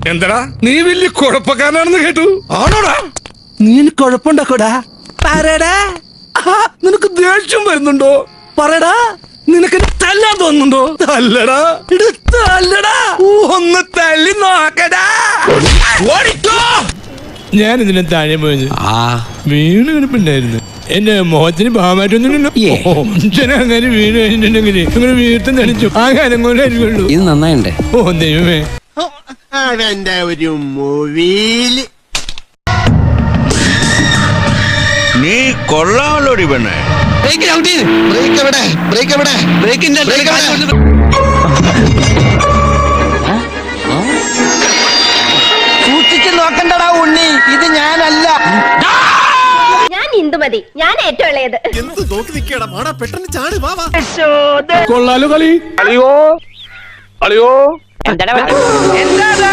എന്താടാ നീ വലിയ കുഴപ്പക്കാരനാണെന്ന് കേട്ടു. ആണോടാ? നീ കുഴപ്പമുണ്ടാക്കോടാ? പറയടാ. നിനക്ക് ദേഷ്യം വരുന്നുണ്ടോ? പറയടാ. നിനക്ക് തല്ലാൻ തോന്നുന്നുണ്ടോ? തല്ലടാ, തല്ലടാ, ഒന്ന് തല്ലി നോക്കടാ. ഓടിക്കോ. ഞാൻ ഇതിനെ താഴെ പോയത് വീണ് കിടപ്പുണ്ടായിരുന്നു. എന്റെ മുഖത്തിന് ഭാവമായിട്ടൊന്നുമില്ലല്ലോ. അങ്ങനെ വീണ് കഴിഞ്ഞിട്ടുണ്ടെങ്കിൽ ഇങ്ങനെ വീർത്തും തളിച്ചു ആകാരം കൊണ്ടായിരിക്കുള്ളൂ. ഇത് നന്നായിണ്ടേ. ഓ ദൈവമേ, അവന്റെ ഒരു മൂവിയില് നീ കൊള്ളാമല്ലോടി പെണ്ണേ. സൂക്ഷിച്ച് നോക്കണ്ടടാ ഉണ്ണി, ഇത് ഞാനല്ല. ഞാൻ ഇന്ദുമതി, ഞാൻ ഏറ്റവും ഇളയത്. എന്ത് നോക്കി നിൽക്കടാ മാടാ, പെട്ടെന്ന് ചാടി വാ. കൊള്ളാലോ കളി. അളിയോ, അളിയോ, എന്താ